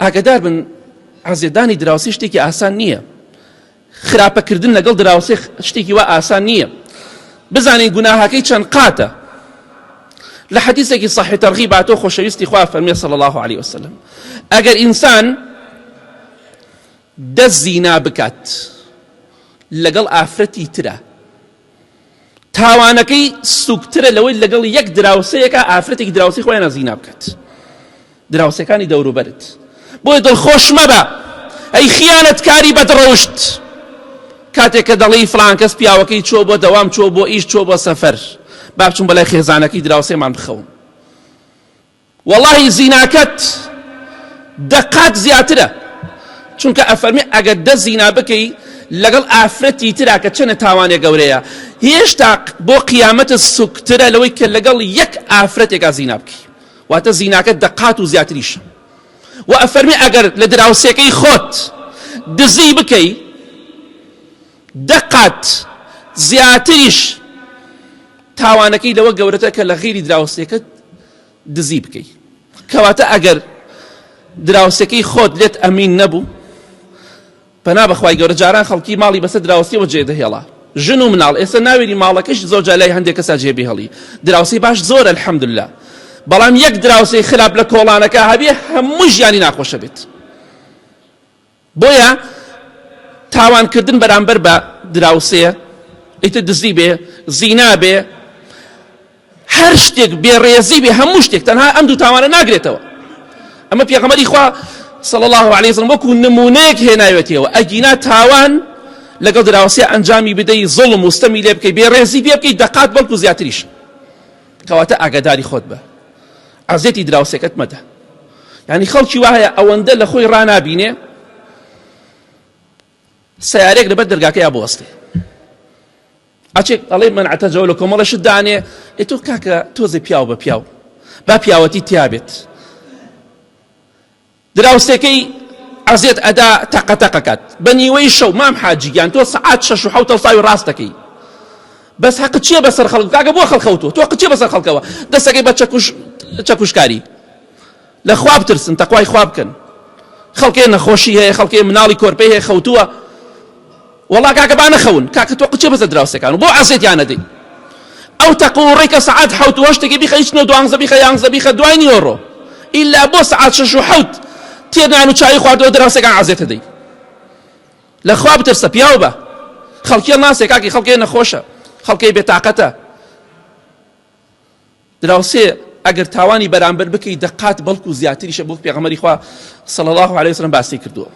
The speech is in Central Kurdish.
ئاگادار بن عەزیێدانی دراوسی شتێکی ئاسان نییە، خراپەکردن لەگەڵ دراوسێ شتێکی وا ئاسان نییە. بزانین گوناهاکەی چەند قاتە. لە حەدیثێکی صحیح تەرغیب هاتۆ خۆشەویستی خوا فەرمێ صلی الله عليه وسلم ئەگەر ئینسان دەست زینا بکات لەگەڵ ئافرەتی ترە، تاوانەکەی سوکترە لەوەی لەگەڵ یەک دراوسەیەکە ئافرەتێکی دراوسی خۆیان زینا بکات. دراوسەکانی دەوروبەرت بۆی دڵخۆش مەبە، ئەی خیانەتکاری بەدڕەوشت، کاتێک کە دەڵی فڵان کەس پیاوەکەی چۆ بۆ دەوام، چۆ بۆ ئیش، چۆ بۆ سەفەر، با بچون بەلای خێزانەکەی دراوسێمان بخەون. وەڵاهی زیناکەت دەقات زیاترە، چونکە ئەفەرمێ ئەگەر دە زینا بکەی لەگەڵ ئافرەتی ترا کە چەنە تاوانێ گەورەیە، هێشتا بۆ قیامەتە سوکترە لەوەی کە لەگەڵ یەک ئافرەتێکا زینا بکەی، واتە زیناکەت دەقات و زیاتریشە. و ئەفەرمێ ئەگەر لە دراوسێکەی خۆت دزی بکەی دەقات زیاتریش تاوانەکەی لەوە گەورەتە کە لە غیری دراوسێکەت دزی بکەی. کەواتە ئەگەر دراوسەکەی خۆت لێت ئەمین نەبوو، پەنا بەخوای گەورە جاران خەڵکی ماڵی بەسەر دراوسیەوە جێدەهێڵا، ژن و مناڵ. ئێستا ناوێری ماڵەکەش زۆر جا لای هەندێک کەسا جێبێهێڵی. دراوسی باش زۆرە الحەمدوللا، بەڵام یەک دراوسەی خراپ لە کۆڵانەکە هەبێ هەموو ژیانی ناخۆشە بێت. بۆیە تاوانکردن بەرامبەر بە دراوسەیە، ئیتر دزی بێ، زینا بێ، هەر شتێک بێڕێزی بێ، هەموو شتێک، تەنها ئەم دوو تاوانە ناگرێتەوە. ئەمە پێغەمبەری خوا صلی الله عليه وسلم وەکو نمونەیەک هێناوێتەوە. ئەگینا تاوان لەگەڵ دراوسێ ئەنجامی بدەی، زوڵم و ستەمی لێ بکەی، بێڕێزی پێ بکەی، دەقات بەڵکو زیاتریش. کەواتە ئاگاداری خۆت بە، عەزیەتی دراوسێکەت مەدە. یعنی خەڵکی وایە ئەوەندە لە خۆی ڕانابینێ سیارێک لەبەر دەرگاکەیە بوەستێ، ئەچێک ئەڵێ من عەتەجەوە لە کۆمەڵەشت دانێ، تۆ کاکە تۆزێ پیاو بە پیاو با پیاوەتی تیابێت. دراوسێکەی عەزیەت ئەدا تەقەتەقەکات بە نیوەی شەو، مام حاجیگیان تۆ سەعات 6 و 7 ساوی ڕاستەکەی، بەس حەقت چییە بەسەر خەڵک؟ کاکە بۆ خەڵکەوتوە، تۆ چییە بەسەر خەڵکەوە؟ دەستەکەی بە چەکوشکاری. لە خوا بترسن، تەقوای خوا بکەن. خەڵکێ نەخۆشی هەیە، خەڵکێ مناڵی کۆرپەی هەیە خەوتووە، وەڵا کاکە با نەخەون، کاکە تۆ قچێ بەسەر دراوسەکان و بۆ عەزیەتیان نەدەی. ئەو تەقوڕەی کە سەعات 7 و 8 بیخە، هیچ نە 12 بیخە، 11 بیخە، دوای نیوەڕۆ، ئیلا بۆ سەعات 6 و 7 تێنان و چای خواردەوە دراوسەکان عەزیەت دەی. لە خوا بترسە، پیاو بە. خەڵکیە ناسێ کاکی، خەڵکێ نەخۆشە، خەڵکەی بێتاقەتە. دراوسێ ئەگەر تاوانی بەرامبەر بکەی دەقات بەڵکو زیاتریشە، بۆ پێغەمبەری خوا صلی الله عليه وسلم باسی کردووە.